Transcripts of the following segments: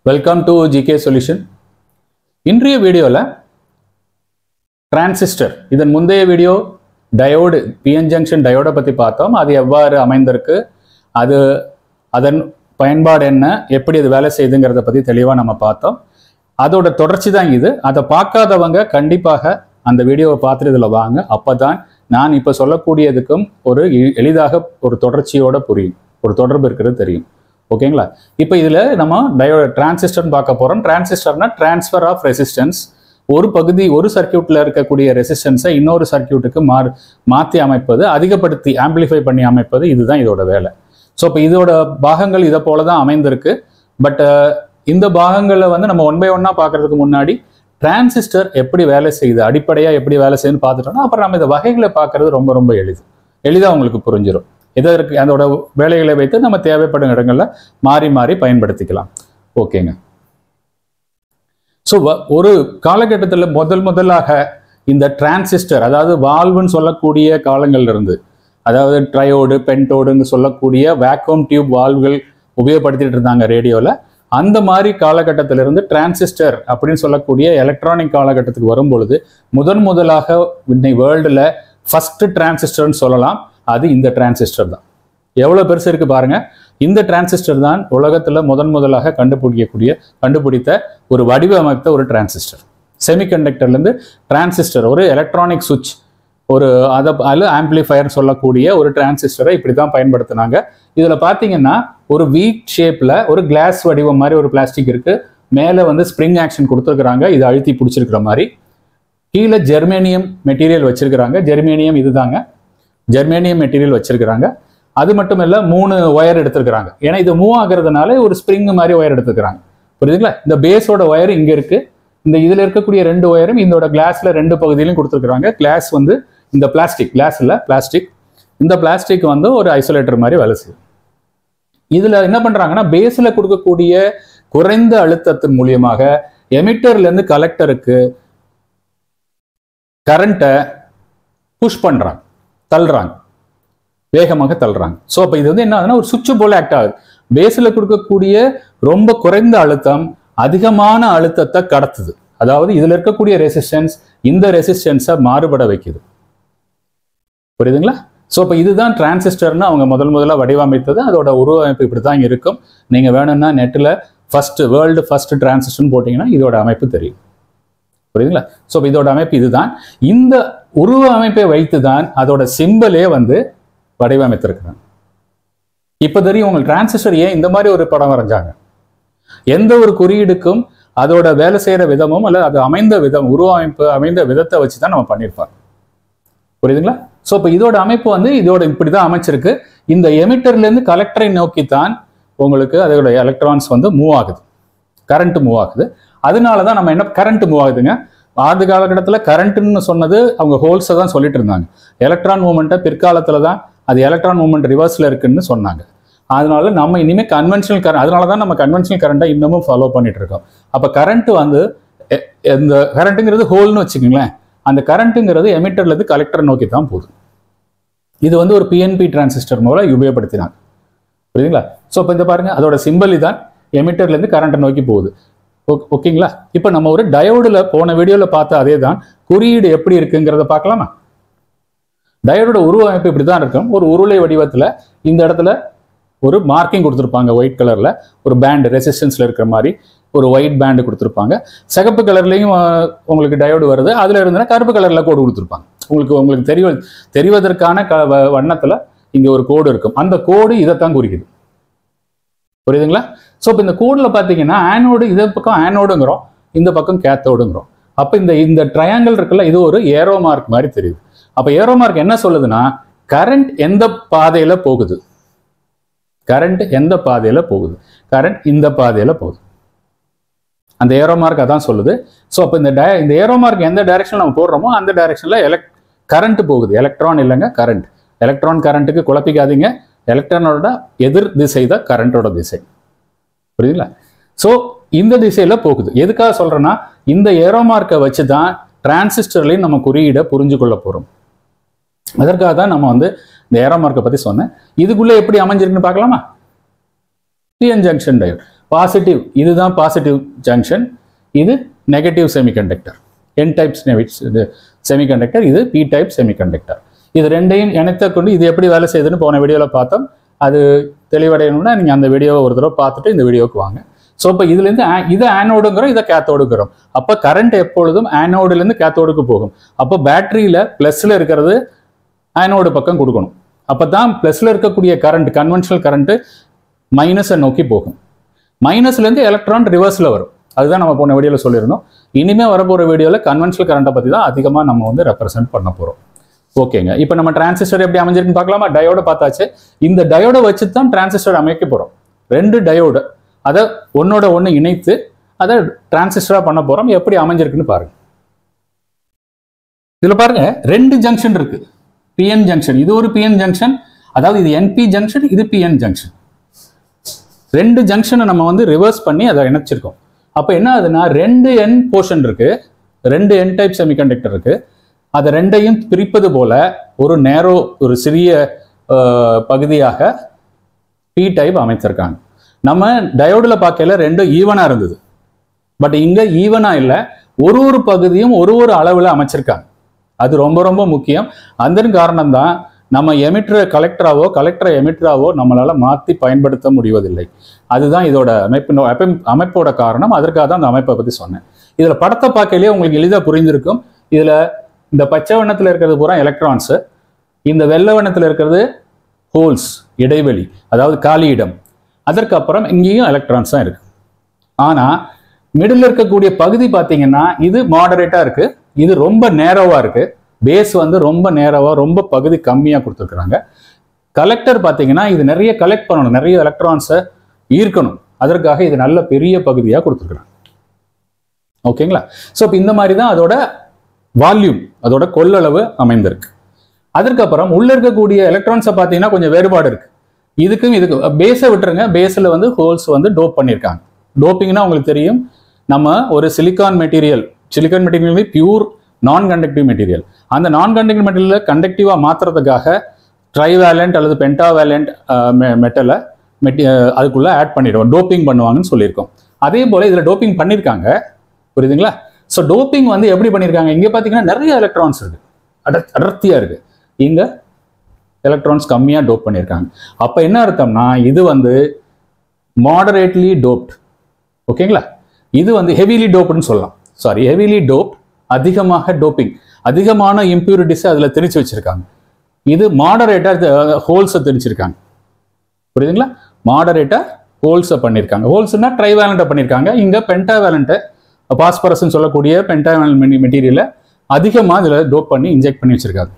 Welcome to GK Solution. இன்றைய வீடியோல transistor இதன் முந்தைய வீடியோ டயோடு PN ஜங்ஷன் டயோட பத்தி பார்த்தோம். அது எவ்வாறு அமைந்திருக்கு, அதன் பயன்பாடு என்ன, எப்படி அது வேலை செய்யுதுங்கிறத பத்தி தெளிவா நம்ம பார்த்தோம். அதோட தொடர்ச்சி தான் இது. அதை பார்க்காதவங்க கண்டிப்பாக அந்த வீடியோவை பார்த்துட்டு இதில் வாங்க. அப்பதான் நான் இப்போ சொல்லக்கூடியதுக்கும் ஒரு எளிதாக ஒரு தொடர்ச்சியோட புரியும், ஒரு தொடர்பு இருக்கிறது தெரியும். ஓகேங்களா? இப்போ இதில் நம்ம டிரான்சிஸ்டர்னு பார்க்க போகிறோம். டிரான்சிஸ்டர்னா டிரான்ஸ்ஃபர் ஆஃப் ரெசிஸ்டன்ஸ். ஒரு பகுதி ஒரு சர்க்கியூட்டில் இருக்கக்கூடிய ரெசிஸ்டன்ஸை இன்னொரு சர்க்கியூட்டுக்கு மாற்றி அமைப்பது, அதிகப்படுத்தி ஆம்பிளிஃபை பண்ணி அமைப்பது, இதுதான் இதோட வேலை. ஸோ இப்போ இதோட பாகங்கள் இதை போல தான் அமைந்திருக்கு. பட் இந்த பாகங்களை வந்து நம்ம ஒன் பை ஒன்னாக பார்க்கறதுக்கு முன்னாடி டிரான்சிஸ்டர் எப்படி வேலை செய்யுது, அடிப்படையாக எப்படி வேலை செய்யுதுன்னு பார்த்துட்டோம்னா அப்புறம் நம்ம இந்த வகைகளை பார்க்கறது ரொம்ப ரொம்ப எளிதாக உங்களுக்கு புரிஞ்சிடும். இதற்கு அதோட வேலைகளை வைத்து நம்ம தேவைப்படும் இடங்கள்ல மாறி மாறி பயன்படுத்திக்கலாம். ஓகேங்க. ஸோ ஒரு காலகட்டத்தில் முதலாக இந்த டிரான்சிஸ்டர், அதாவது வால்வுன்னு சொல்லக்கூடிய காலங்கள்ல இருந்து, அதாவது ட்ரையோடு பென்டோடுன்னு சொல்லக்கூடிய வேக்யூம் டியூப் வால்வுகள் உபயோகப்படுத்திட்டு இருந்தாங்க ரேடியோவில். அந்த மாதிரி காலகட்டத்திலிருந்து டிரான்சிஸ்டர் அப்படின்னு சொல்லக்கூடிய எலக்ட்ரானிக் காலகட்டத்துக்கு வரும்பொழுது முதலாக இன்னைக்கு வேர்ல்டில் ஃபர்ஸ்ட் டிரான்சிஸ்டர்னு சொல்லலாம். அது இந்த டிரான்சிஸ்டர் தான். எவ்வளோ பெருசு இருக்கு பாருங்க. இந்த டிரான்சிஸ்டர் தான் உலகத்தில் முதலாக கண்டுபிடித்த ஒரு வடிவமைத்த ஒரு டிரான்சிஸ்டர். செமிகண்டக்டர்லேருந்து டிரான்சிஸ்டர், ஒரு எலக்ட்ரானிக் சுவிட்ச், ஒரு அதில் ஆம்பிளிஃபயர் சொல்லக்கூடிய ஒரு டிரான்சிஸ்டரை இப்படி தான் பயன்படுத்தினாங்க. இதில் பார்த்தீங்கன்னா ஒரு வீக் ஷேப்பில் ஒரு கிளாஸ் வடிவம் மாதிரி ஒரு பிளாஸ்டிக் இருக்கு. மேலே வந்து ஸ்ப்ரிங் ஆக்ஷன் கொடுத்துருக்குறாங்க, இது அழுத்தி பிடிச்சிருக்கிற மாதிரி. கீழே ஜெர்மேனியம் மெட்டீரியல் வச்சிருக்கிறாங்க. ஜெர்மேனியம் இதுதாங்க, ஜெர்மேனியம் மெட்டீரியல் வச்சிருக்கிறாங்க. அது மட்டும் இல்லை, 3 ஒயர் எடுத்துருக்கிறாங்க. ஏன்னா இது மூவ் ஆகுறதுனால ஒரு ஸ்ப்ரிங் மாதிரி ஒயர் எடுத்துக்கிறாங்க. புரியுதுங்களா? இந்த பேஸோட ஒயர் இங்கே இருக்கு. இந்த இதில் இருக்கக்கூடிய 2 ஒயரும் இதோட கிளாஸ்ல 2 பகுதியிலும் கொடுத்துருக்குறாங்க. கிளாஸ் வந்து இந்த பிளாஸ்டிக், கிளாஸ் இல்லை பிளாஸ்டிக். இந்த பிளாஸ்டிக் வந்து ஒரு ஐசோலேட்டர் மாதிரி வேலை செய்யும். இதுல என்ன பண்றாங்கன்னா பேஸ்ல கொடுக்கக்கூடிய குறைந்த அழுத்தத்தின் மூலியமாக எமிட்டர்ல இருந்து கலெக்டருக்கு கரண்ட்டை புஷ் பண்றாங்க, தள்ளுறாங்க, வேகமாக தள்ளுறாங்க. ஸோ அப்போ இது வந்து என்ன ஆகுதுன்னா ஒரு சுவிட்ச் போல ஆக்ட் ஆகுது. பேஸில் கொடுக்கக்கூடிய ரொம்ப குறைந்த அழுத்தம் அதிகமான அழுத்தத்தை கடத்துது. அதாவது இதில் இருக்கக்கூடிய ரெசிஸ்டன்ஸ் இந்த ரெசிஸ்டன்ஸை மாறுபட வைக்குது. புரியுதுங்களா? ஸோ இப்போ இதுதான் டிரான்சிஸ்டர்னு அவங்க முதலாக வடிவமைத்தது. அதோட உருவமைப்பு இப்படி தான் இருக்கும். நீங்கள் வேணும்னா நெட்டில் வேர்ல்டு ஃபர்ஸ்ட் டிரான்சிஸ்டர்னு போட்டிங்கன்னா இதோட அமைப்பு தெரியும். புரியுதுங்களா? ஸோ இதோட அமைப்பு இதுதான். இந்த உருவ அமைப்பை வைத்து தான் அதோட சிம்பலே வந்து வடிவமைத்திருக்கிறாங்க. இப்போ தெரியும் உங்களுக்கு டிரான்சிஸ்டர் ஏன் இந்த மாதிரி ஒரு படம் வரைஞ்சாங்க. எந்த ஒரு குறியீடுக்கும் அதோட வேலை செய்கிற விதமும் அல்ல அது அமைந்த விதம், உருவமைப்பு அமைந்த விதத்தை வச்சு தான் நம்ம பண்ணியிருப்பாங்க. புரியுதுங்களா? ஸோ இப்போ இதோட அமைப்பு வந்து இதோட இப்படி தான் அமைச்சிருக்கு. இந்த எமிட்டர்லேருந்து கலெக்டரை நோக்கித்தான் உங்களுக்கு அதோட எலக்ட்ரான்ஸ் வந்து மூவ் ஆகுது, கரண்ட் மூவ் ஆகுது. அதனால தான் நம்ம என்ன கரண்ட் மூவ் ஆகுதுங்க. ஆதி காலகட்டத்தில் கரண்ட்னு சொன்னது அவங்க ஹோல்ஸை தான் சொல்லிட்டு இருந்தாங்க. எலக்ட்ரான் மூவ்மெண்ட்டை பிற்காலத்தில் தான் அது எலக்ட்ரான் மூவ்மெண்ட் ரிவர்ஸில் இருக்குன்னு சொன்னாங்க. அதனால நம்ம இனிமேல் கன்வென்ஷனல் கரண்ட், அதனால தான் நம்ம கன்வென்ஷனல் கரண்ட்டை இன்னமும் ஃபாலோ பண்ணிட்டு இருக்கோம். அப்போ கரண்ட் வந்து இந்த கரண்ட்டுங்கிறது ஹோல்னு வச்சுக்கோங்களேன். அந்த கரண்ட்டுங்கிறது எமிட்டர்லேருந்து கலெக்டரை நோக்கி தான் போகுது. இது வந்து ஒரு PNP டிரான்சிஸ்டர் மூலம் உபயோகப்படுத்தினாங்க. புரியுதுங்களா? ஸோ இப்போ இந்த பாருங்க, அதோட சிம்பல் தான் எமிட்டர்லேருந்து கரண்ட்டை நோக்கி போகுது. ஓகேங்களா? இப்போ நம்ம ஒரு டயோடில் போன வீடியோவில் பார்த்த அதே தான் குறியீடு எப்படி இருக்குங்கிறத பார்க்கலாமா? டயோடோட உருவமைப்பு இப்படி தான் இருக்கும். ஒரு உருளை வடிவத்தில் இந்த இடத்துல ஒரு மார்க்கிங் கொடுத்துருப்பாங்க. ஒயிட் கலரில் ஒரு பேண்டு, ரெசிஸ்டன்ஸில் இருக்கிற மாதிரி ஒரு ஒயிட் பேண்டு கொடுத்துருப்பாங்க. சிகப்பு கலர்லையும் உங்களுக்கு டயோடு வருது. அதில் இருந்ததுன்னா கருப்பு கலரில் கோடு கொடுத்துருப்பாங்க. உங்களுக்கு தெரிவதற்கான வண்ணத்தில் இங்கே ஒரு கோடு இருக்கும். அந்த கோடு இதைத்தான் குறிக்குது. புரியுதுங்களா? ஸோ இப்போ இந்த கோடில் பார்த்தீங்கன்னா ஆனோடு, இந்த பக்கம் ஆனோடுங்கிறோம், இந்த பக்கம் கேத்தோடுங்கிறோம். அப்போ இந்த ட்ரையாங்கிள் இருக்குல்ல, இது ஒரு ஏரோ மார்க் மாதிரி தெரியுது. அப்போ ஏரோ மார்க் என்ன சொல்லுதுன்னா கரண்ட் எந்த பாதையில் போகுது, கரண்ட் எந்த பாதையில் போகுது, கரண்ட் இந்த பாதையில் போகுது. அந்த ஏரோ மார்க் அதான் சொல்லுது. ஸோ அப்போ இந்த ஏரோ மார்க் எந்த டைரக்ஷன் நம்ம போடுறோமோ அந்த டைரக்ஷனில் கரண்ட் போகுது. எலக்ட்ரான் இல்லைங்க, கரண்ட். எலக்ட்ரான் கரண்ட்டுக்கு குழப்பிக்காதீங்க. எலக்ட்ரானோட எதிர் திசை தான் கரண்டோட திசை. புரியுதுங்களா? ஸோ இந்த திசையில போகுது. எதுக்காக சொல்றேன்னா இந்த ஏரோ மார்க்கை வச்சு தான் டிரான்சிஸ்டர்லையும் நம்ம குறியீடை புரிஞ்சு கொள்ள போறோம். அதற்காக தான் நம்ம வந்து இந்த ஏரோ மார்க்கை பத்தி சொன்னேன். இதுக்குள்ள எப்படி அமைஞ்சிருக்குன்னு பார்க்கலாமா? PN junction diode. பாசிட்டிவ், இதுதான் பாசிட்டிவ் ஜங்ஷன், இது negative semiconductor. N type semiconductor, இது P டைப் செமிகண்டக்டர். இது ரெண்டையும் இணைத்த கொண்டு இது எப்படி வேலை செய்யுதுன்னு போன வீடியோவில் பார்த்தோம். அது தெளிவடையணும்னா நீங்கள் அந்த வீடியோவை ஒரு தடவை பார்த்துட்டு இந்த வீடியோவுக்கு வாங்க. ஸோ இப்போ இதுலேருந்து இதை ஆனோடுங்கிறோம், இதை கேத்தோடுங்கிறோம். அப்போ கரண்ட் எப்பொழுதும் ஆனோடுலேருந்து கேத்தோடுக்கு போகும். அப்போ பேட்டரியில் ப்ளஸில் இருக்கிறது ஆனோடு பக்கம் கொடுக்கணும். அப்போ தான் ப்ளஸில் இருக்கக்கூடிய கரண்ட், கன்வென்ஷனல் கரண்ட்டு மைனஸை நோக்கி போகும். மைனஸ்லேருந்து எலக்ட்ரான் ரிவர்ஸில் வரும். அதுதான் நம்ம போன வீடியோவில் சொல்லியிருந்தோம். இனிமேல் வரப்போகிற வீடியோவில் கன்வென்ஷனல் கரண்ட்டை பற்றி தான் அதிகமாக நம்ம வந்து ரெப்ரசென்ட் பண்ண போகிறோம். ஓகேங்க. இப்போ நம்ம டிரான்சிஸ்டர் எப்படி அமைஞ்சிருக்குன்னு பார்க்கலாமா? டயோட பார்த்தாச்சு. இந்த டயோட வச்சு தான் டிரான்சிஸ்டர் அமைக்க போகிறோம். 2 டயோடு, அதை ஒன்னோட ஒன்று இணைத்து அதை டிரான்சிஸ்டராக பண்ண போகிறோம். எப்படி அமைஞ்சிருக்குன்னு பாருங்க. இதில் பாருங்க 2 ஜங்ஷன் இருக்கு. PN ஜங்ஷன், இது ஒரு PN ஜங்ஷன், அதாவது இது NP ஜங்ஷன், இது PN ஜங்ஷன். 2 ஜங்ஷனை நம்ம வந்து ரிவர்ஸ் பண்ணி அதை இணைச்சிருக்கோம். அப்போ என்ன ஆகுதுன்னா 2 N போர்ஷன் இருக்கு, 2 N டைப் செமிகண்டக்டர் இருக்கு. அதை ரெண்டையும் பிரிப்பது போல ஒரு நேரோ, ஒரு சிறிய பகுதியாக P டைப் அமைச்சிருக்காங்க. நம்ம டயோடில் பார்க்கல 2 ஈவனாக இருந்தது. பட் இங்கே ஈவனாக இல்லை, ஒரு பகுதியும் ஒரு அளவில் அமைச்சிருக்காங்க. அது ரொம்ப ரொம்ப முக்கியம். அந்த காரணம் தான் நம்ம எமிட்டரை கலெக்டராவோ கலெக்டரை எமிட்டராவோ நம்மளால் மாற்றி பயன்படுத்த முடிவதில்லை. அதுதான் இதோட அமைப்போட காரணம். அதற்காக தான் அந்த அமைப்பை பற்றி சொன்னேன். இதில் படத்தை பார்க்கலையே உங்களுக்கு எளிதாக புரிந்திருக்கும். இதில் இந்த பச்சை வண்ணத்தில் இருக்கிறது பூரா எலக்ட்ரான்ஸு, இந்த வெள்ளை வண்ணத்தில் இருக்கிறது ஹோல்ஸ், இடைவெளி, அதாவது காலி இடம். அதற்கப்புறம் இங்கேயும் எலக்ட்ரான்ஸ் தான் இருக்கு. ஆனால் மிடில் இருக்கக்கூடிய பகுதி பார்த்தீங்கன்னா இது மாடரேட்டாக இருக்கு, இது ரொம்ப நேரோவாக இருக்கு. பேஸ் வந்து ரொம்ப நேரோவாக, ரொம்ப பகுதி கம்மியாக கொடுத்துருக்குறாங்க. கலெக்டர் பார்த்தீங்கன்னா இது நிறைய கலெக்ட் பண்ணணும், நிறைய எலக்ட்ரான்ஸை ஈர்க்கணும். அதற்காக இது நல்ல பெரிய பகுதியாக கொடுத்துருக்குறாங்க. ஓகேங்களா? ஸோ இப்போ இந்த மாதிரி தான் அதோட வால்யூம், அதோட கொள்ளளவு அமைந்திருக்கு. அதற்கப்புறம் உள்ள இருக்கக்கூடிய எலக்ட்ரான்ஸை பார்த்தீங்கன்னா கொஞ்சம் வேறுபாடு இருக்கு. இதுக்கும் பேஸை விட்டுருங்க. பேஸில் வந்து ஹோல்ஸ் வந்து டோப் பண்ணியிருக்காங்க. டோப்பிங்னா உங்களுக்கு தெரியும், நம்ம ஒரு சிலிக்கான் மெட்டீரியல் பியூர் நான் கண்டக்டிவ் மெட்டீரியல். அந்த நான் கண்டக்டிவ் மெட்டீரியலை கண்டக்டிவாக மாற்றுறதுக்காக ட்ரைவேலண்ட் அல்லது பென்டாவேலண்ட் மெட்டலை அதுக்குள்ளே ஆட் பண்ணிடுவோம், டோப்பிங் பண்ணுவாங்கன்னு சொல்லியிருக்கோம். அதே போல் இதில் டோப்பிங் பண்ணியிருக்காங்க. புரியுதுங்களா? ஸோ டோப்பிங் வந்து எப்படி பண்ணியிருக்காங்க? இங்கே பார்த்தீங்கன்னா நிறைய எலக்ட்ரான்ஸ் இருக்கு, அடர்த்தியாக இருக்கு. இங்கே எலக்ட்ரான்ஸ் கம்மியாக டோப் பண்ணியிருக்காங்க. அப்போ என்ன அர்த்தம்னா இது வந்து மாடரேட்லி டோப்ட். ஓகேங்களா? இது வந்து ஹெவிலி டோப்டுன்னு சொல்லலாம். சாரி, ஹெவிலி டோப்ட், அதிகமாக டோப்பிங், அதிகமான இம்பியூரிட்டிஸை அதில் திணிச்சு வச்சிருக்காங்க. இது மாடரேட்டாக ஹோல்ஸை திணிச்சிருக்காங்க. புரியுதுங்களா? மாடரேட்டாக ஹோல்ஸை பண்ணியிருக்காங்க. ஹோல்ஸ்னா ட்ரைவேலண்ட்டை பண்ணியிருக்காங்க. இங்கே பென்டாவேலண்ட்டை, பாஸ்பரஸ்ன்னு சொல்லக்கூடிய பென்டாவேலண்ட் மெட்டீரியலை அதிகமாக இதில் டோப் பண்ணி இன்ஜெக்ட் பண்ணி வச்சிருக்காங்க.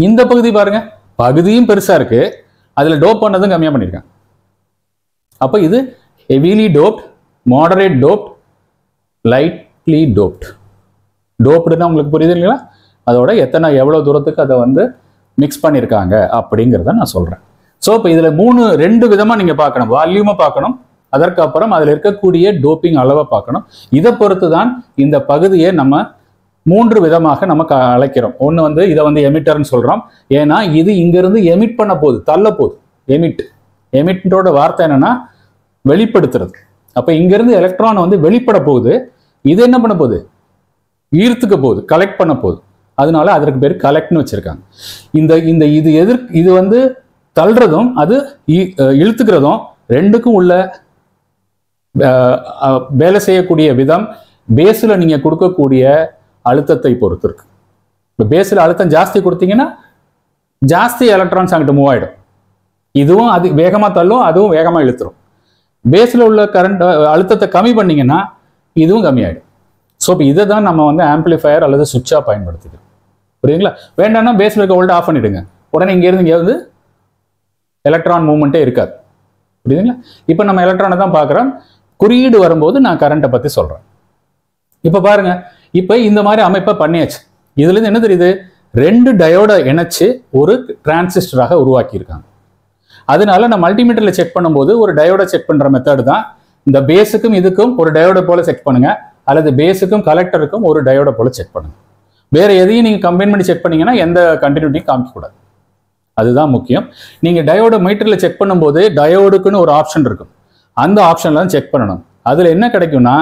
இந்த பகுதி பாருங்க, பகுதியும் பெருசாக இருக்கு, அதில் டோப் பண்ணதும் கம்மியாக பண்ணியிருக்காங்க. அப்போ இது heavily doped, moderate doped, lightly doped. டோப்டுன்னா உங்களுக்கு புரியுது இல்லைங்களா? அதோட எவ்வளோ தூரத்துக்கு அதை வந்து மிக்ஸ் பண்ணியிருக்காங்க அப்படிங்கிறத நான் சொல்கிறேன். ஸோ இப்போ இதில் 2 விதமாக நீங்கள் பார்க்கணும். வால்யூமை பார்க்கணும், அதற்கப்புறம் அதில் இருக்கக்கூடிய டோப்பிங் அளவை பார்க்கணும். இதை பொறுத்து தான் இந்த பகுதியை நம்ம 3 விதமாக நமக்கு அழைக்கிறோம். ஒன்று வந்து இதை வந்து எமிட்டர்னு சொல்கிறோம். ஏன்னா இது இங்கிருந்து எமிட் பண்ண போகுது, தள்ள போகுது. எமிட்டோட வார்த்தை என்னன்னா வெளிப்படுத்துறது. அப்போ இங்கிருந்து எலக்ட்ரான் வந்து வெளிப்பட போகுது, இது என்ன பண்ண போகுது? ஈர்த்துக்க போகுது, கலெக்ட் பண்ண போகுது. அதனால அதற்கு பேர் கலெக்ட்னு வச்சிருக்காங்க. இது வந்து தள்ளுறதும் அது இழுத்துக்கிறதும் ரெண்டுக்கும் உள்ள வேலை செய்யக்கூடிய விதம் பேஸில் நீங்கள் கொடுக்கக்கூடிய அழுத்தத்தை பொறுத்து இருக்கு. இப்போ பேஸில் அழுத்தம் ஜாஸ்தி கொடுத்தீங்கன்னா ஜாஸ்தி எலக்ட்ரான்ஸ் அங்கிட்டு மூவ் ஆகிடும். இதுவும் அது வேகமாக தள்ளும், அதுவும் வேகமாக இழுத்துரும். பேஸில் உள்ள கரண்ட் அழுத்தத்தை கம்மி பண்ணிங்கன்னா இதுவும் கம்மியாயிடும். ஸோ இப்போ இதை தான் நம்ம வந்து ஆம்பிளிஃபயர் அல்லது சுவிட்சாக பயன்படுத்திக்கிறோம். புரியுதுங்களா? வேண்டாம்னா பேஸில் இருக்க வோல்ட் ஆஃப் பண்ணிவிடுங்க, உடனே இங்கேருந்து வந்து எலக்ட்ரான் மூவ்மெண்ட்டே இருக்காது. புரியுதுங்களா? இப்போ நம்ம எலக்ட்ரானை தான் பார்க்குறோம். குறியீடு வரும்போது நான் கரண்ட்டை பற்றி சொல்கிறேன். இப்போ பாருங்க, இப்போ இந்த மாதிரி அமைப்பை பண்ணியாச்சு. இதுலேருந்து என்ன தெரியுது? 2 டயோடை இணைச்சு ஒரு டிரான்சிஸ்டராக உருவாக்கியிருக்காங்க. அதனால நான் மல்டிமீட்டரில் செக் பண்ணும்போது ஒரு டயோடை செக் பண்ணுற மெத்தட் தான் இந்த பேஸுக்கும் இதுக்கும் ஒரு டயோடை போல செக் பண்ணுங்க, அல்லது பேஸுக்கும் கலெக்டருக்கும் ஒரு டயோடை போல செக் பண்ணுங்க. வேற எதையும் நீங்கள் கம்பைன் பண்ணி செக் பண்ணீங்கன்னா எந்த கண்டினியூட்டியும் காமிக்கக்கூடாது. அதுதான் முக்கியம். நீங்கள் டயோட மீட்டரில் செக் பண்ணும்போது டயோடுக்குன்னு ஒரு ஆப்ஷன் இருக்கும். அந்த ஆப்ஷன்ல தான் செக் பண்ணணும். அதுல என்ன கிடைக்கும்னா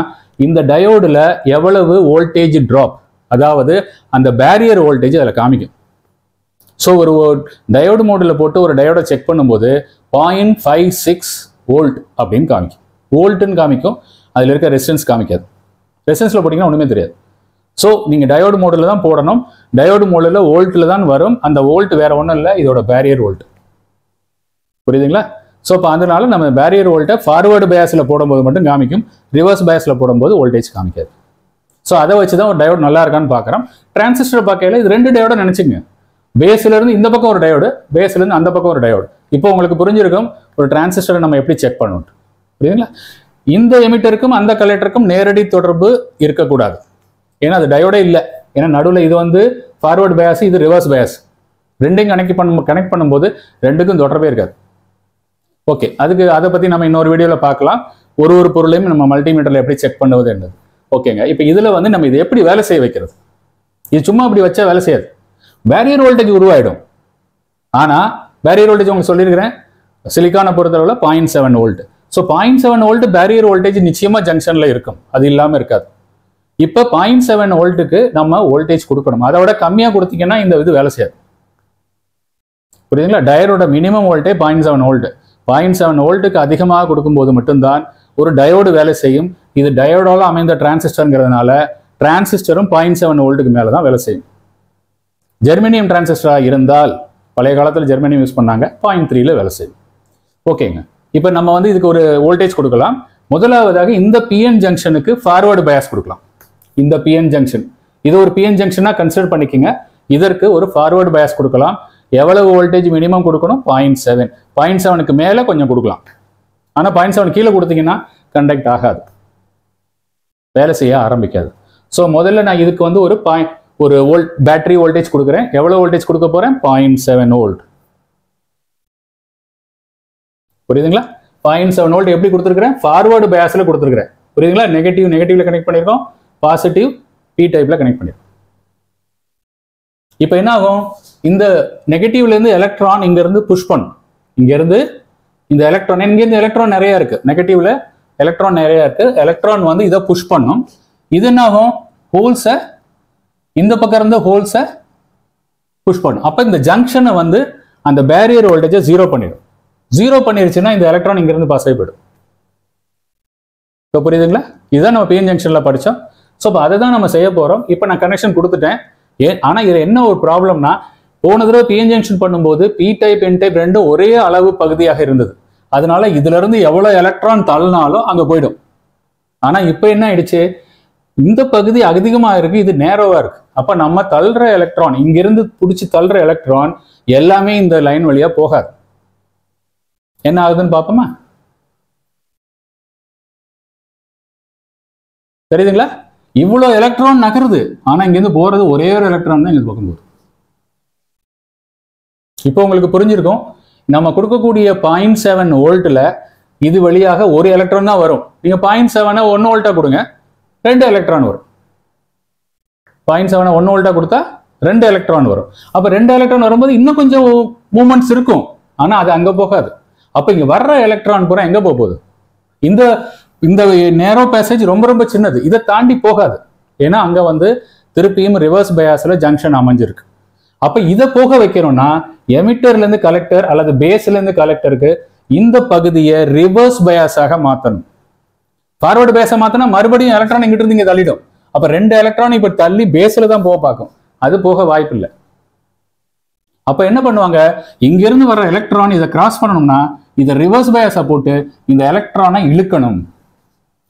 இந்த டயோடுல எவ்வளவு வோல்டேஜ் டிராப், அதாவது அந்த பேரியர் வோல்டேஜ் அதில் காமிக்கும். ஸோ ஒரு டயோடு மோடில் போட்டு ஒரு டயோடை செக் பண்ணும்போது 0.56 வோல்ட் அப்படின்னு காமிக்கும். வோல்ட்டுன்னு காமிக்கும், அதில் இருக்க ரெசிஸ்டன்ஸ் காமிக்காது. ரெசிஸ்டன்ஸில் போட்டிங்கன்னா ஒன்றுமே தெரியாது. ஸோ நீங்கள் டயோடு மோடில் தான் போடணும். டயோடு மோடில் வோல்ட்டில் தான் வரும். அந்த வோல்ட் வேற ஒன்றும் இல்லை, இதோட பேரியர் வோல்ட். புரியுதுங்களா? ஸோ இப்போ அதனால நம்ம பேரியர் வோல்ட்டை ஃபார்வர்டு பயாஸில் போடும்போது மட்டும் காமிக்கும், ரிவர்ஸ் பயாஸில் போடும்போது வோல்டேஜ் காமிக்காது. ஸோ அதை வச்சு தான் ஒரு டயோடு நல்லா இருக்கான்னு பார்க்குறோம். டிரான்சிஸ்டர் பார்க்கையில இது 2 டயோட நினச்சிங்க. பேஸ்லேருந்து இந்த பக்கம் ஒரு டயோடு, பேஸ்லேருந்து அந்த பக்கம் ஒரு டயோடு. இப்போ உங்களுக்கு புரிஞ்சிருக்கும் ஒரு டிரான்சிஸ்டரை நம்ம எப்படி செக் பண்ணணும். புரியுதுங்களா? இந்த எமிட்டருக்கும் அந்த கலெக்டருக்கும் நேரடி தொடர்பு இருக்கக்கூடாது. ஏன்னா அது டயோடே இல்லை. ஏன்னா நடுவில் இது வந்து ஃபார்வர்டு பயாஸ், இது ரிவர்ஸ் பயாஸ். ரெண்டையும் கனெக்ட் பண்ணும்போது ரெண்டுக்கும் தொடர்பே இருக்காது. ஓகே, அதை பற்றி நம்ம இன்னொரு வீடியோவில் பார்க்கலாம். ஒரு பொருளையும் நம்ம மல்டிமீட்டரில் எப்படி செக் பண்ணுவது என்னது. ஓகேங்க. இப்போ இதில் வந்து நம்ம இதை எப்படி வேலை செய்ய வைக்கிறது? இது சும்மா இப்படி வச்சா வேலை செய்யாது. பேரியர் வோல்டேஜ் உருவாயிடும். ஆனால் பேரியர் வோல்டேஜ் உங்களுக்கு சொல்லியிருக்கிறேன், சிலிக்கானை பொறுத்தளவில் 0.7 volt. So 0.7 volt barrier voltage நிச்சயமாக ஜங்ஷனில் இருக்கும், அது இல்லாமல் இருக்காது. இப்போ 0.7 வோல்ட்டுக்கு நம்ம வோல்டேஜ் கொடுக்கணும். அதை விட கம்மியாக கொடுத்தீங்கன்னா இந்த இது வேலை செய்யாது. புரியுதுங்களா? டயோடோட மினிமம் வோல்ட்டே 0.7 வோல்ட். 0.7 வோல்ட்டுக்கு அதிகமாக கொடுக்கும்போது மட்டும்தான் ஒரு டயோடு வேலை செய்யும். இது டயோடால அமைந்த டிரான்சிஸ்டர்ங்கிறதுனால டிரான்சிஸ்டரும் 0.7 வோல்ட்டுக்கு மேலே தான் வேலை செய்யும். ஜெர்மனியம் டிரான்சிஸ்டராக இருந்தால், பழைய காலத்தில் ஜெர்மனியம் யூஸ் பண்ணாங்க, 0.3ல வேலை செய்யும். ஓகேங்க. இப்போ நம்ம வந்து இதுக்கு ஒரு வோல்டேஜ் கொடுக்கலாம். முதலாவதாக இந்த பிஎன் ஜங்ஷனுக்கு ஃபார்வர்டு பயாஸ் கொடுக்கலாம். இந்த பிஎன் ஜங்ஷன், இது ஒரு பிஎன் ஜங்ஷனாக கன்சிடர் பண்ணிக்கோங்க. இதற்கு ஒரு ஃபார்வர்டு பயாஸ் கொடுக்கலாம். எவ்வளவு வோல்டேஜ் மினிமம் கொடுக்கணும்? 0.7. 0.7க்கு மேலே கொஞ்சம் கொடுக்கலாம். ஆனால் 0.7 கீழே கொடுத்தீங்கன்னா கண்டக்ட் ஆகாது, வேலை செய்ய ஆரம்பிக்காது. ஸோ முதல்ல நான் இதுக்கு வந்து ஒரு பேட்டரி வோல்டேஜ் கொடுக்குறேன். எவ்வளவு வோல்டேஜ் கொடுக்க போறேன்? 0.7 வோல்ட். புரியுதுங்களா? 0.7 வோல்ட் எப்படி கொடுத்துருக்கிறேன்? ஃபார்வர்டு பயாஸில் கொடுத்துருக்கிறேன். புரியுதுங்களா? நெகட்டிவ்ல கனெக்ட் பண்ணியிருக்கோம், பாசிட்டிவ் பி டைப்ல கனெக்ட் பண்ணியிருக்கோம். இப்போ என்ன ஆகும்? இந்த நெகட்டிவ்ல இருந்து எலக்ட்ரான் இங்க இருந்து புஷ் பண்ணும். இங்க இருந்து இந்த எலக்ட்ரான், இங்க இருந்து எலக்ட்ரான் நிறைய இருக்கு, நெகட்டிவ்ல எலக்ட்ரான் நிறைய இருக்கு. எலக்ட்ரான் வந்து இதை புஷ் பண்ணும். இது என்ன ஆகும்? ஹோல்ஸை இந்த பக்கம் இருந்த ஹோல்ஸை புஷ் பண்ணும். அப்ப இந்த ஜங்ஷனை வந்து அந்த பேரியர் வோல்டேஜை 0 பண்ணிடும். 0 பண்ணிருச்சுன்னா இந்த எலக்ட்ரான் இங்க இருந்து பாஸ் ஆகி போயிடும். இப்போ புரியுதுங்களா? இதுதான் நம்ம பிஎன் ஜங்ஷன்ல படிச்சோம். ஸோ இப்போ அதை தான் நம்ம செய்ய போறோம். இப்போ நான் கனெக்ஷன் கொடுத்துட்டேன். ஆனா இதுல என்ன ஒரு ப்ராப்ளம்னா, போன தடவை பிஎன் ஜங்ஷன் பண்ணும்போது பி டைப் என் டைப் ரெண்டும் ஒரே அளவு பகுதியாக இருந்தது. அதனால இதுல இருந்து எவ்வளவு எலக்ட்ரான் தள்ளினாலும் அங்க போயிடும். ஆனா இப்போ என்ன ஆயிடுச்சு? இந்த பகுதி அதிகமா இருக்கு, இது நேரோவா இருக்கு. அப்ப நம்ம தள்ளுற எலக்ட்ரான், இங்கிருந்து பிடிச்சி தள்ளுற எலக்ட்ரான் எல்லாமே இந்த லைன் வழியா போகாது. என்ன ஆகுதுன்னு பார்ப்போமா? தெரியுதுங்களா? இவ்வளோ எலக்ட்ரான் நகருது, ஆனா இங்கிருந்து போறது ஒரே ஒரு எலக்ட்ரான் தான் இங்க பக்கம் போகுது. இப்போ உங்களுக்கு புரிஞ்சிருக்கும், நம்ம கொடுக்கக்கூடிய 0.7 வோல்ட்ல இது வழியாக ஒரு எலக்ட்ரான் தான் வரும். நீங்க 0.7 1 வோல்ட்டா கொடுங்க, 2 எலக்ட்ரான் வரும். 0.7 1 வோல்ட்டா கொடுத்தா 2 எலக்ட்ரான் வரும். அப்ப 2 எலக்ட்ரான் வரும்போது இன்னும் கொஞ்சம் மூமெண்ட்ஸ் இருக்கும், ஆனா அது அங்க போகாது. அப்ப இங்க வர்ற எலக்ட்ரான் பூரா எங்க போகுது? இந்த நேரோ பேசேஜ் ரொம்ப ரொம்ப சின்னது, இதை தாண்டி போகாது. ஏன்னா அங்க வந்து திருப்பியும் ரிவர்ஸ் பயாஸ்ல ஜங்ஷன் அமைஞ்சிருக்கு. அப்ப இதை போக வைக்கணும்னா எமிட்டர்ல இருந்து கலெக்டர் அல்லது பேஸ்ல இருந்து கலெக்டருக்கு இந்த பகுதியை ரிவர்ஸ் பயாஸாக மாத்தணும். ஃபார்வர்டு பேஸை மாத்தினா மறுபடியும் எலக்ட்ரான் இங்கிட்டு இருந்து இங்க தள்ளிடும். அப்ப 2 எலக்ட்ரான் இப்ப தள்ளி பேஸ்ல தான் போக பார்க்கும், அது போக வாய்ப்பு இல்லை. அப்ப என்ன பண்ணுவாங்க? இங்க இருந்து வர எலக்ட்ரான் இதை கிராஸ் பண்ணணும்னா இதை ரிவர்ஸ் பயாஸா போட்டு இந்த எலக்ட்ரானை இழுக்கணும்.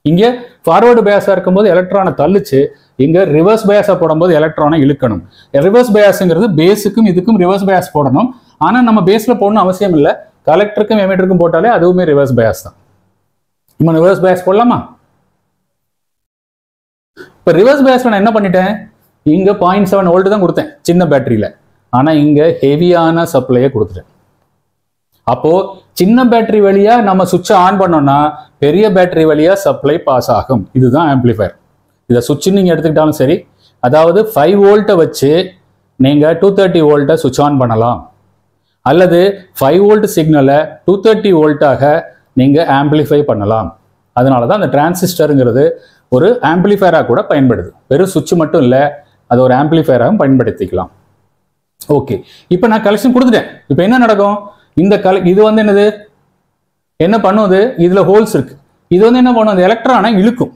இங்க ஃபார்வர்டு பயாஸா இருக்கும்போது எலக்ட்ரானை தள்ளிச்சு, இங்க ரிவர்ஸ் பயாஸா போடும்போது எலக்ட்ரானை இழுக்கணும். ரிவர்ஸ் பயாஸ்ங்கிறது பேஸுக்கும் இதுக்கும் ரிவர்ஸ் பயாஸ் போடணும். ஆனா நம்ம பேஸ்ல போடணும் அவசியம் இல்லை, கலெக்டருக்கும் எமிட்டருக்கும் போட்டாலே அதுவுமே ரிவர்ஸ் பயாஸ் தான். நம்ம ரிவர்ஸ் பயாஸ் போடலாமா? இப்ப ரிவர்ஸ் பயாஸ்ல நான் என்ன பண்ணிட்டேன்? இங்க 0.7 வோல்ட் தான் கொடுத்தேன் சின்ன பேட்டரியில, ஆனா இங்க ஹெவியான சப்ளையை கொடுத்துட்டேன். அப்போ சின்ன பேட்டரி வழியா நம்ம சுவிட்சை ஆன் பண்ணோம்னா பெரிய பேட்டரி வழியா சப்ளை பாஸ் ஆகும். இதுதான் ஆம்பிளிஃபயர். இதை சுவிட்ச் நீங்க எடுத்துக்கிட்டாலும் சரி, அதாவது 5 வோல்ட்டை வச்சு நீங்க 230 வோல்ட்டை சுவிட்ச் ஆன் பண்ணலாம், அல்லது 5 வோல்ட் சிக்னலை 230 வோல்ட்டாக நீங்க ஆம்பிளிஃபை பண்ணலாம். அதனால தான் அந்த டிரான்சிஸ்டருங்கிறது ஒரு ஆம்பிளிஃபயராக கூட பயன்படுது. வெறும் சுவிட்ச் மட்டும் இல்லை, அது ஒரு ஆம்பிளிஃபயராகவும் பயன்படுத்திக்கலாம். ஓகே, இப்போ நான் கலெக்ஷன் கொடுத்துட்டேன். இப்போ என்ன நடக்கும்? இந்த இது வந்து என்னது, என்ன பண்ணுவது? இதுல ஹோல்ஸ் இருக்கு. இது வந்து என்ன பண்ணும்? எலக்ட்ரானை இழுக்கும்.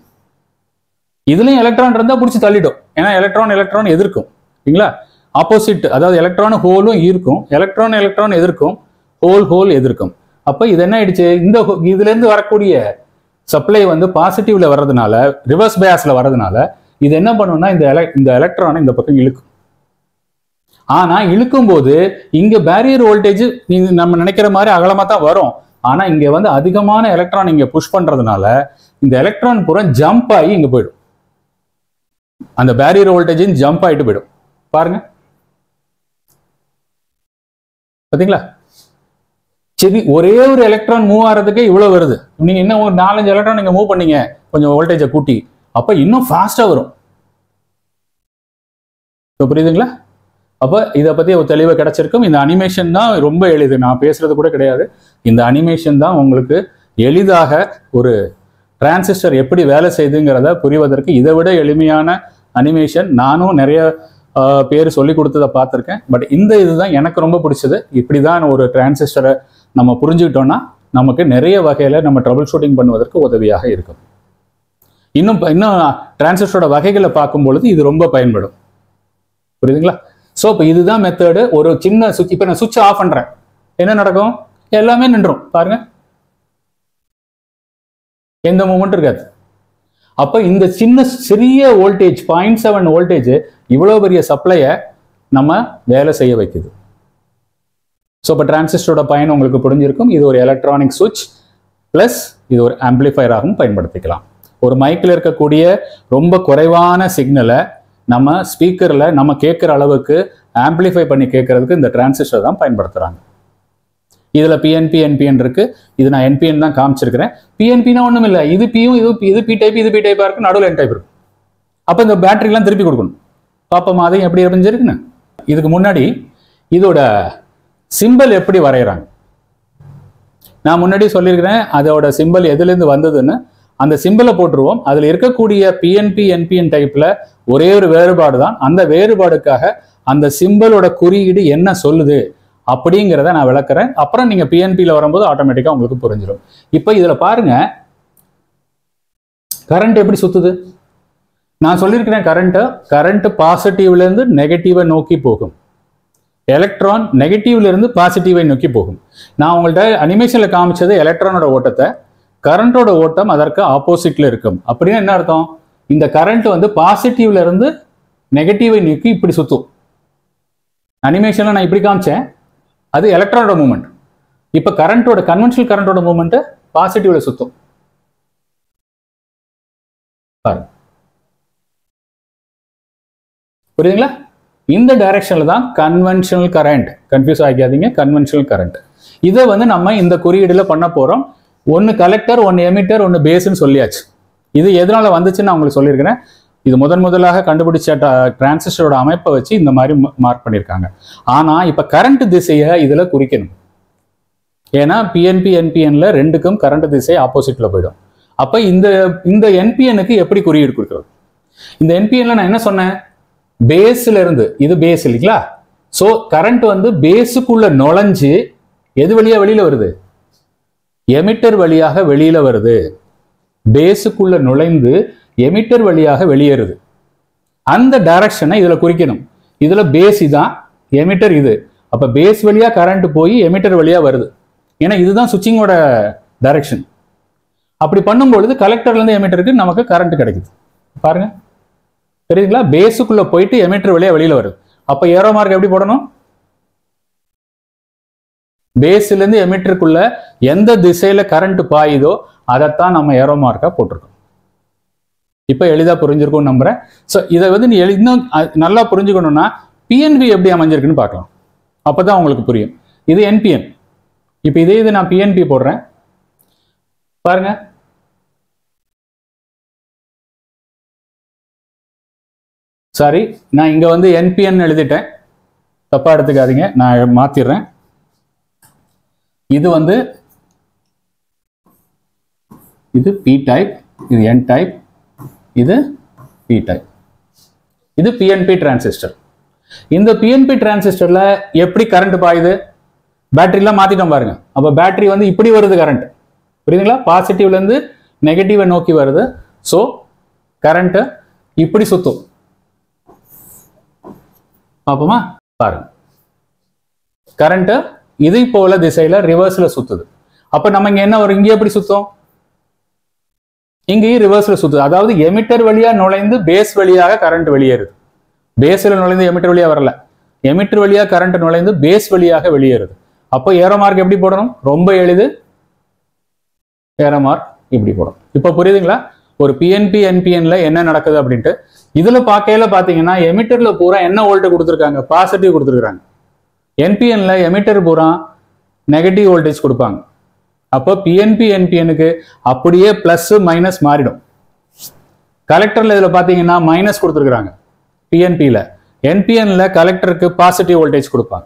இதுலயும் எலக்ட்ரான் இருந்தா பிடிச்சி தள்ளிடும். ஏன்னா எலக்ட்ரான் எதிர்க்கும் இல்லைங்களா? ஆப்போசிட், அதாவது எலக்ட்ரான் ஹோலும் இருக்கும், எலக்ட்ரான் எதிர்க்கும், ஹோல் எதிர்க்கும். அப்ப இது என்ன ஆயிடுச்சு? இதுல இருந்து வரக்கூடிய சப்ளை வந்து பாசிட்டிவ்ல வர்றதுனால, ரிவர்ஸ் பயாஸ்ல வர்றதுனால இது என்ன பண்ணும்னா இந்த எலக்ட்ரானை இந்த பக்கம் இழுக்கும். ஆனா இழுக்கும் போது இங்க பேரியர் வோல்டேஜ் நம்ம நினைக்கிற மாதிரி அகலமா தான் வரும். ஆனா இங்க வந்து அதிகமான எலக்ட்ரான் இங்க புஷ் பண்றதுனால இந்த எலக்ட்ரான் பூரா ஜம்ப் ஆகி இங்க போயிடும். அந்த பேரியர் வோல்டேஜ் ஜம்ப் ஆயிட்டு போயிடும். பாருங்க, பாத்தீங்களா? சரி, ஒரே ஒரு எலக்ட்ரான் மூவ் ஆகிறதுக்கு இவ்வளவு வருது. நீங்க இன்னும் ஒரு 4-5 எலக்ட்ரான் நீங்க மூவ் பண்ணீங்க கொஞ்சம் வோல்டேஜை கூட்டி, அப்ப இன்னும் ஃபாஸ்டா வரும். புரியுதுங்களா? அப்ப இதை பத்தி ஒரு தெளிவு கிடைச்சிருக்கும். இந்த அனிமேஷன் தான் ரொம்ப எளிது, நான் பேசுறது கூட கிடையாது. இந்த அனிமேஷன் தான் உங்களுக்கு எளிதாக ஒரு டிரான்சிஸ்டர் எப்படி வேலை செய்யுதுங்கிறத புரிவதற்கு இதை விட எளிமையான அனிமேஷன் நானும் நிறைய பேர் சொல்லி கொடுத்ததை பார்த்துருக்கேன். பட் இந்த இதுதான் எனக்கு ரொம்ப பிடிச்சது. இப்படிதான் ஒரு டிரான்சிஸ்டரை நம்ம புரிஞ்சுக்கிட்டோம்னா நமக்கு நிறைய வகையில நம்ம ட்ரபிள் ஷூட்டிங் பண்ணுவதற்கு உதவியாக இருக்கும். இன்னும் டிரான்சிஸ்டரோட வகைகளை பார்க்கும் பொழுது இது ரொம்ப பயன்படும். புரியுதுங்களா? ஸோ இப்போ இதுதான் மெத்தடு. ஒரு சின்ன சுவிட்ச், இப்போ நான் சுவிட்ச் ஆஃப் பண்றேன், என்ன நடக்கும்? எல்லாமே நின்றும். பாருங்க, எந்த மூமெண்ட் இருக்காது. அப்ப இந்த சிறிய வோல்டேஜ் 0.7 வோல்டேஜ் இவ்வளவு பெரிய சப்ளையை நம்ம வேலை செய்ய வைக்குது. ஸோ இப்போ டிரான்சிஸ்டரோட பயன் உங்களுக்கு புரிஞ்சிருக்கும். இது ஒரு எலக்ட்ரானிக் சுவிட்ச் பிளஸ் இது ஒரு ஆம்பிளிஃபயராகவும் பயன்படுத்திக்கலாம். ஒரு மைக்கில் இருக்கக்கூடிய ரொம்ப குறைவான சிக்னலை நம்ம ஸ்பீக்கர்ல நம்ம கேட்குற அளவுக்கு ஆம்பிளிஃபை பண்ணி கேட்கறதுக்கு இந்த டிரான்சிஸ்டர் தான் பயன்படுத்துறாங்க. இதுல பிஎன்பி என்பிஎன் இருக்கு. இது நான் என்பிஎன் தான் காமிச்சிருக்கிறேன். பிஎன்பினா ஒண்ணும் இல்லை, இது பியும் இது பி டைப், இது பி டைப்பா இருக்கு, நடுவில் என் டைப் இருக்கு. அப்ப இந்த பேட்டரிலாம் திருப்பி கொடுக்கணும். பாப்போமா அதையும் எப்படி அமைஞ்சிருக்குன்னு. இதுக்கு முன்னாடி இதோட சிம்பிள் எப்படி வரைகிறாங்க நான் முன்னாடி சொல்லியிருக்கிறேன். அதோட சிம்பிள் எதுலேருந்து வந்ததுன்னு அந்த சிம்பிளை போட்டுருவோம். அதில் இருக்கக்கூடிய பிஎன்பி என்பிஎன் டைப்ல ஒரே ஒரு வேறுபாடு தான். அந்த வேறுபாடுக்காக அந்த சிம்பிளோட குறியீடு என்ன சொல்லுது அப்படிங்கிறத நான் விளக்குறேன். அப்புறம் நீங்க பிஎன்பியில் வரும்போது ஆட்டோமேட்டிக்கா உங்களுக்கு புரிஞ்சிடும். இப்போ இதுல பாருங்க, கரண்ட் எப்படி சுத்துது. நான் சொல்லியிருக்கிறேன், கரண்ட் பாசிட்டிவ்ல இருந்து நெகட்டிவை நோக்கி போகும். எலக்ட்ரான் நெகட்டிவ்ல இருந்து பாசிட்டிவை நோக்கி போகும். நான் உங்கள்கிட்ட அனிமேஷன்ல காமிச்சது எலக்ட்ரானோட ஓட்டத்தை, கரண்டோட ஓட்டம் அதற்கு ஆப்போசிட்ல இருக்கும். அப்படின்னு என்ன அர்த்தம்? இந்த கரண்ட் வந்து பாசிட்டிவ்ல இருந்து நெகட்டிவை நோக்கி இப்படி சுத்தும். அனிமேஷன்ல நான் இப்படி காமிச்சேன், அது எலக்ட்ரானோட மூவ்மெண்ட். இப்ப கரண்டோட கன்வென்ஷனல் கரண்டோட மூவ்மெண்ட் பாசிட்டிவ்ல சுத்தும். பாருங்க, புரியுதுங்களா? இந்த டைரக்ஷன்ல தான் கன்வென்ஷனல் கரண்ட். கன்ஃபியூஸ் ஆகிக்காதீங்க, கன்வென்ஷனல் கரண்ட். இதை வந்து நம்ம இந்த குறியீடுல பண்ண போறோம். ஒன்னு கலெக்டர், ஒன்னு எமிட்டர், ஒன்னு பேஸ்ன்னு சொல்லியாச்சு. இது எதனால வந்துச்சுன்னு நான் உங்களுக்கு சொல்லியிருக்கிறேன். இது முதலாக கண்டுபிடிச்ச டிரான்சிஸ்டரோட அமைப்பை வச்சு இந்த மாதிரி மார்க் பண்ணியிருக்காங்க. ஆனா இப்ப கரண்ட் திசையை இதுல குறிக்கணும். ஏன்னா பிஎன்பி என்பிஎன்ல ரெண்டுக்கும் கரண்ட் திசை ஆப்போசிட்ல போயிடும். அப்ப இந்த என்பிஎனுக்கு எப்படி குறியீடு கொடுக்கிறது? இந்த என்பிஎன்ல நான் என்ன சொன்னேன்? பேஸ்ல இருந்து, இது பேஸ் இல்லைங்களா? சோ கரண்ட் வந்து பேஸுக்குள்ள நுழைஞ்சு எது வழியா வெளியில வருது? எமிட்டர் வழியாக வெளியில வருது. பேஸுக்குள்ள நுழைந்து எமிட்டர் வழியாக வெளியேறுது. அந்த டைரக்ஷனை இதுல குறிக்கணும். இதுல பேஸ் இதான், எமிட்டர் இது. அப்ப பேஸ் வழியா கரண்ட் போய் எமிட்டர் வழியா வருது. ஏன்னா இதுதான் சுவிட்சிங்கோட டைரக்ஷன். அப்படி பண்ணும்பொழுது கலெக்டர்ல இருந்து எமிட்டருக்கு நமக்கு கரண்ட் கிடைக்குது. பாருங்க, தெரியுதுங்களா? பேஸுக்குள்ள போயிட்டு எமிட்டர் வழியா வெளியில வருது. அப்ப ஏரோ மார்க் எப்படி போடணும்? பேஸ்ல இருந்து எமிட்டருக்குள்ள எந்த திசையில கரண்ட் பாயுதோ அதைத்தான் நம்ம ஏரோ மார்க்கா போட்டிருக்கோம். இப்ப எளிதா புரிஞ்சிருக்கும் நம்புறேன். சோ இதை வந்து நீ இன்னும் நல்லா புரிஞ்சுக்கணும்னா பிஎன்பி எப்படி அமைஞ்சிருக்குன்னு பார்க்கலாம். அப்பதான் உங்களுக்கு புரியும். இது என்பிஎன். இப்ப இதே இது நான் பிஎன்பி போடுறேன், பாருங்க. சாரி, நான் இங்க வந்து என்பிஎன் எழுதிட்டேன், தப்பா எடுத்துக்காதீங்க, நான் மாத்திடுறேன். இது வந்து இது P டைப், இது N டைப், இது P டைப். இது PNP டிரான்சிஸ்டர். இந்த PNP டிரான்சிஸ்டர்ல எப்படி கரண்ட் பாயுது? பேட்டரிலாம் மாத்திட்டோம் பாருங்க. அப்ப பேட்டரி வந்து இப்படி வருது கரண்ட். புரியுதுங்களா? பாசிட்டிவ்ல இருந்து நெகட்டிவை நோக்கி வருது. ஸோ கரண்ட் இப்படி சுத்தும். பாப்போமா? பாருங்க. கரண்ட் இதை போல திசையில ரிவர்ஸ்ல சுத்துது. அப்ப நம்ம இங்க என்ன வரும்? இங்க எப்படி சுத்தும்? இங்கேயும் ரிவர்ஸ்ல சுத்துது. அதாவது எமிட்டர் வழியா நுழைந்து பேஸ் வழியாக கரண்ட் வெளியேறுது. பேஸ்ல நுழைந்து எமிட்டர் வழியா வரல, எமிட்டர் வழியா கரண்ட் நுழைந்து பேஸ் வழியாக வெளியேறுது. அப்போ ஏரோ மார்க் எப்படி போடணும்? ரொம்ப எளிது. ஏரோ மார்க் இப்படி போடும். இப்ப புரியுதுங்களா? ஒரு PNP NPNல என்ன நடக்குது அப்படின்ட்டு. இதுல பார்க்கையில பாத்தீங்கன்னா எமிட்டர்ல பூரா என்ன வோல்ட் கொடுத்துருக்காங்க? பாசிட்டிவ் கொடுத்துருக்காங்க. NPNல எமிட்டர் பூரா நெகட்டிவ் வோல்டேஜ் கொடுப்பாங்க. அப்போ PNP NPNக்கு அப்படியே பிளஸ் மைனஸ் மாறிடும். கலெக்டர்ல இதுல பாத்தீங்கன்னா மைனஸ் கொடுத்துருக்காங்க PNPல. NPNல கலெக்டருக்கு பாசிட்டிவ் வோல்டேஜ் கொடுப்பாங்க.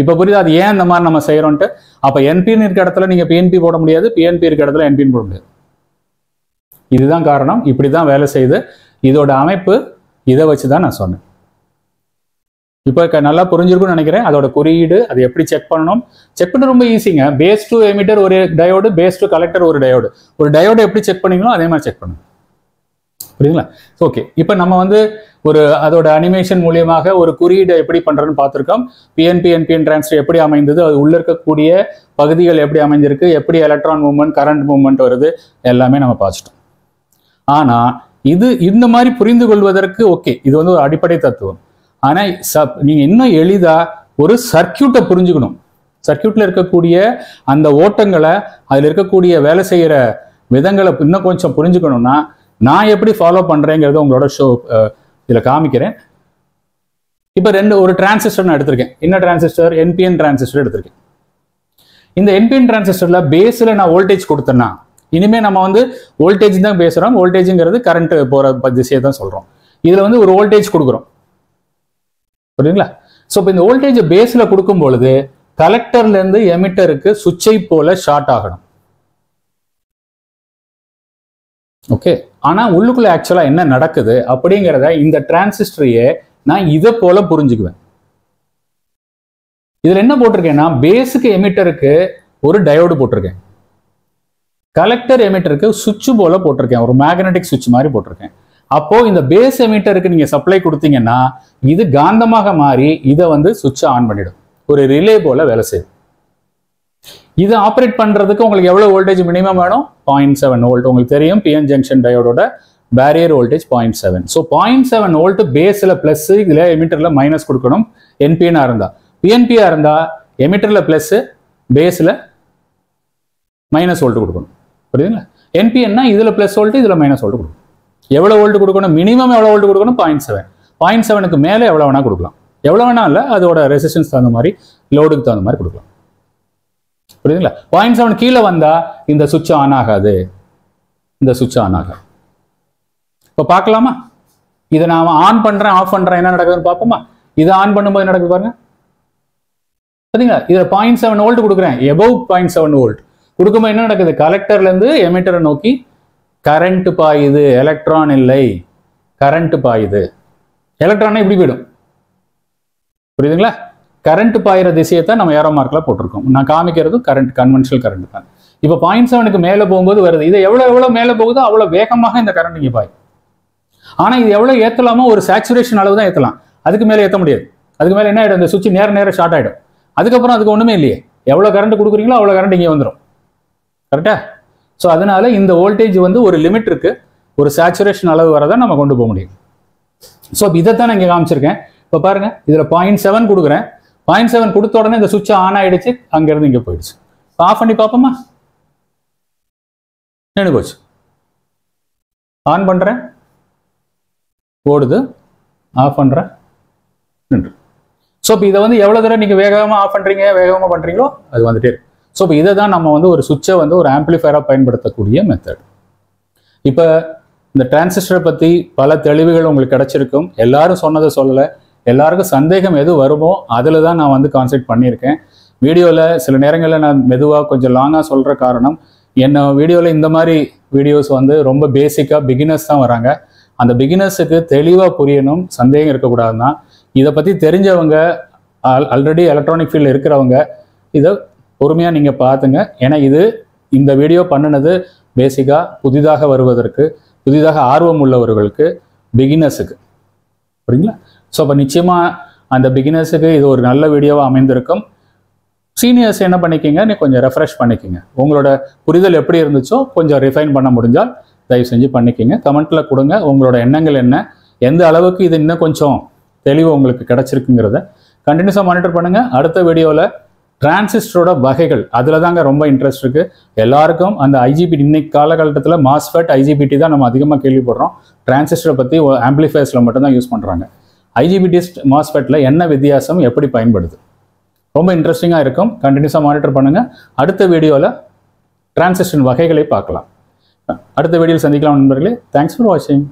இப்ப புரியுது அது ஏன் இந்த மாதிரி நம்ம செய்யறோம்ட்டு. அப்ப NPN இருக்க இடத்துல நீங்க PNP போட முடியாது, PNP இருக்க இடத்துல NPN போட முடியாது. இதுதான் காரணம். இப்படிதான் வேலை செய்யுது. இதோட அமைப்பு இதை வச்சுதான் நான் சொன்னேன். இப்போ நல்லா புரிஞ்சிருக்கும்னு நினைக்கிறேன். அதோட குறியீடு அது எப்படி செக் பண்ணணும்? செக் பண்ண ரொம்ப ஈஸிங்க. பேஸ் டு எமிட்டர் ஒரு டயோடு, பேஸ் டு கலெக்டர் ஒரு டயோடு. ஒரு டயோடு எப்படி செக் பண்ணீங்களோ அதே மாதிரி செக் பண்ணுங்க. புரியுதுங்களா? ஓகே. இப்போ நம்ம வந்து ஒரு அதோட அனிமேஷன் மூலியமாக ஒரு குறியீடை எப்படி பண்றதுன்னு பார்த்துருக்கோம். PNP NPN டிரான்சிஸ்டர் எப்படி அமைந்தது, அது உள்ள இருக்கக்கூடிய பகுதிகள் எப்படி அமைஞ்சிருக்கு, எப்படி எலக்ட்ரான் மூவ்மெண்ட், கரண்ட் மூவ்மெண்ட் வருது, எல்லாமே நம்ம பார்த்துட்டோம். ஆனா இது இந்த மாதிரி புரிந்து கொள்வதற்கு ஓகே, இது வந்து ஒரு அடிப்படை தத்துவம். ஆனா நீங்க இன்னும் எளிதா ஒரு சர்க்கியூட்டை புரிஞ்சுக்கணும். சர்க்கியூட்ல இருக்கக்கூடிய அந்த ஓட்டங்களை, அதுல இருக்கக்கூடிய வேலை செய்யற விதங்களை இன்னும் கொஞ்சம் புரிஞ்சுக்கணும்னா நான் எப்படி ஃபாலோ பண்றேங்கிறத உங்களோட இதுல காமிக்கிறேன். இப்ப ஒரு டிரான்சிஸ்டர் நான் எடுத்திருக்கேன். என்ன டிரான்சிஸ்டர்? NPN டிரான்சிஸ்டர் எடுத்திருக்கேன். இந்த NPN டிரான்சிஸ்டர்ல பேஸ்ல நான் வோல்டேஜ் கொடுத்தேன்னா, இனிமே நம்ம வந்து வோல்டேஜ் தான் பேசுறோம். வோல்டேஜ்ங்கிறது கரண்ட் போற திசையை தான் சொல்றோம். இதுல வந்து ஒரு வோல்டேஜ் கொடுக்குறோம். புரியுதுங்களா? ஸோ இப்போ இந்த வோல்டேஜ் பேஸ்ல கொடுக்கும் பொழுது கலெக்டர்ல இருந்து எமிட்டருக்கு சுவிட்சை போல ஷார்ட் ஆகணும். ஓகே. ஆனா உள்ளுக்குள்ள ஆக்சுவலா என்ன நடக்குது அப்படிங்கிறத இந்த டிரான்சிஸ்டரையே நான் இதை போல புரிஞ்சுக்குவேன். இதுல என்ன போட்டிருக்கேன்னா, பேஸுக்கு எமிட்டருக்கு ஒரு டயோடு போட்டிருக்கேன், கலெக்டர் எமிட்டருக்கு சுவிட்ச் போல போட்டிருக்கேன், ஒரு மேக்னெட்டிக் சுவிட்ச் மாதிரி போட்டிருக்கேன். அப்போ இந்த பேஸ் எமிட்டருக்கு நீங்க சப்ளை கொடுத்தீங்கன்னா இது காந்தமாக மாறி இதை வந்து சுவிட்ச் ஆன் பண்ணிடும். ஒரு ரிலே போல வேலை செய்யும். இதை ஆப்ரேட் பண்றதுக்கு உங்களுக்கு எவ்வளவு வோல்டேஜ் மினிமம் வேணும்? 0.7 வோல்ட். உங்களுக்கு தெரியும் PN ஜங்ஷன் டயோடோட பேரியர் வோல்டேஜ் 0.7. ஸோ 0.7 வோல்ட் பேஸ்ல பிளஸ், இதுல எமிட்டர்ல மைனஸ் கொடுக்கணும். NPN இருந்தா, PNP இருந்தா எமிட்டர்ல பிளஸ், பேஸ்ல மைனஸ் வோல்ட் கொடுக்கணும். புரியுதுங்களா? NPNனா இதுல பிளஸ் வோல்ட், இதுல மைனஸ் வோல்ட் கொடுக்கணும். எவ்வளவு வோல்ட் கொடுக்கணும்? மினிமம் எவ்வளவு வோல்ட் கொடுக்கணும்? 0.7. 0.7க்கு மேல எவ்வளவு வேணா கொடுக்கலாம். எவ்வளவு வேணா இல்ல, அதோட ரெசிஸ்டன்ஸ் தகுந்த மாதிரி, லோடுக்கு தகுந்த மாதிரி கொடுக்கலாம். புரியுதுங்களா? 0.7 கீழே வந்தா இந்த சுவிட்ச் ஆன் ஆகாது. இந்த சுவிட்ச் ஆன் ஆகாது. இப்ப பார்க்கலாமா? இதை நான் ஆன் பண்றேன், ஆஃப் பண்றேன், என்ன நடக்குதுன்னு பார்ப்போமா? இதை ஆன் பண்ணும்போது நடக்குது பாருங்க. பாத்தீங்களா? இதுல 0.7 வோல்ட் கொடுக்குறேன், எபவ் 0.7 வோல்ட் கொடுக்கும்போது என்ன நடக்குது? கலெக்டர்ல இருந்து எமிட்டரை நோக்கி கரண்ட் பாயுது. எலக்ட்ரான் இல்லை, கரண்ட் பாயுது. எலக்ட்ரானே இப்படி போயிடும். புரியுதுங்களா? கரண்ட் பாயிற திசையை தான் நம்ம ஏரோ மார்க்ல போட்டிருக்கோம். நான் காமிக்கிறது கரண்ட், கன்வென்ஷனல் கரண்ட் தான். இப்போ 0.7க்கு மேல போகும்போது வருது. இது எவ்வளவு மேல போகுதோ அவ்வளவு வேகமாக இந்த கரண்ட் இங்கே பாயும். ஆனா இது எவ்வளவு ஏத்தலாமோ ஒரு சேச்சுரேஷன் அளவு தான் ஏத்தலாம். அதுக்கு மேல ஏத்த முடியாது. அதுக்கு மேல என்ன ஆயிடும்? இந்த சுவிட்ச் நேர ஷார்ட் ஆயிடும். அதுக்கப்புறம் அதுக்கு ஒண்ணுமே இல்லையே. எவ்வளவு கரண்ட் கொடுக்குறீங்களோ அவ்வளவு கரண்ட் இங்கே வந்துடும். கரெக்டா? ஸோ அதனால இந்த வோல்டேஜ் வந்து ஒரு லிமிட் இருக்கு. ஒரு சேச்சுரேஷன் அளவு வரதான் நம்ம கொண்டு போக முடியும். ஸோ இதைத்தான் நான் இங்கே காமிச்சிருக்கேன். இப்போ பாருங்க, இதுல 0.7 கொடுக்குறேன். 0.7 கொடுத்த உடனே இந்த சுவிட்ச் ஆன் ஆயிடுச்சு, அங்கிருந்து இங்கே போயிடுச்சு. ஆஃப் பண்ணி பார்ப்போமா? நின்று போச்சு. ஆன் பண்றேன், ஓடுது. ஆஃப் பண்றேன், நின்று. ஸோ இப்போ இதை வந்து எவ்வளவு தடவை நீங்க வேகமா ஆஃப் பண்றீங்க, வேகமா பண்றீங்களோ அது வந்துட்டே இருக்கு. ஸோ இப்போ இதை தான் நம்ம வந்து ஒரு சுவிட்சை வந்து ஒரு ஆம்பிளிஃபயரா பயன்படுத்தக்கூடிய மெத்தட். இப்போ இந்த டிரான்சிஸ்டரை பத்தி பல தெளிவுகள் உங்களுக்கு கிடைச்சிருக்கும். எல்லாரும் சொன்னதை சொல்லலை. எல்லாருக்கும் சந்தேகம் எது வருமோ அதில் தான் நான் வந்து கான்சென்ட்ரேட் பண்ணியிருக்கேன். வீடியோவில் சில நேரங்களில் நான் மெதுவாக கொஞ்சம் லாங்காக சொல்கிற காரணம், என்ன வீடியோவில் இந்த மாதிரி வீடியோஸ் வந்து ரொம்ப பேசிக்காக பிகினர்ஸ் தான் வராங்க. அந்த பிகினர்ஸுக்கு தெளிவாக புரியணும், சந்தேகம் இருக்கக்கூடாதுன்னா இதை பற்றி தெரிஞ்சவங்க, ஆல்ரெடி எலக்ட்ரானிக் ஃபீல்டில் இருக்கிறவங்க இதை பொறுமையாக நீங்கள் பார்த்துங்க. ஏன்னா இந்த வீடியோ பண்ணினது பேசிக்காக புதிதாக வருவதற்கு, புதிதாக ஆர்வம் உள்ளவர்களுக்கு, பிகினர்ஸுக்கு. புரியுங்களா? ஸோ அப்போ நிச்சயமாக அந்த பிகினர்ஸுக்கு இது ஒரு நல்ல வீடியோவாக அமைந்திருக்கும். சீனியர்ஸ் என்ன பண்ணிக்கிங்க, நீ கொஞ்சம் ரெஃப்ரெஷ் பண்ணிக்கிங்க. உங்களோட புரிதல் எப்படி இருந்துச்சோ கொஞ்சம் ரிஃபைன் பண்ண முடிஞ்சால் தயவு செஞ்சு பண்ணிக்கிங்க. கமெண்ட்டில் கொடுங்க உங்களோட எண்ணங்கள் என்ன, எந்த அளவுக்கு இது இன்னும் கொஞ்சம் தெளிவு உங்களுக்கு கிடச்சிருக்குங்கிறத கண்டினியூஸாக மானிட்டர் பண்ணுங்கள். அடுத்த வீடியோவில் டிரான்சிஸ்டரோட வகைகள், அதில் தாங்க ரொம்ப இன்ட்ரெஸ்ட் இருக்குது எல்லாருக்கும். அந்த ஐஜிபிடி இன்னைக்கு காலகட்டத்தில் மாஸ்ஃபெட் ஐஜிபிடி தான் நம்ம அதிகமாக கேள்விப்படுறோம். டிரான்சிஸ்டரை பற்றி ஆம்பிளிஃபயர்ஸில் மட்டும்தான் யூஸ் பண்ணுறாங்க. ஐஜிபிடி மாஸ்ஃபெட்டில் என்ன வித்தியாசம், எப்படி பயன்படுது, ரொம்ப இன்ட்ரெஸ்டிங்காக இருக்கும். கண்டினியூஸாக மானிட்டர் பண்ணுங்கள். அடுத்த வீடியோவில் டிரான்சிஸ்டர் வகைகளை பார்க்கலாம். அடுத்த வீடியோவில் சந்திக்கலாம் நண்பர்களே. தேங்க்ஸ் ஃபார் வாட்சிங்.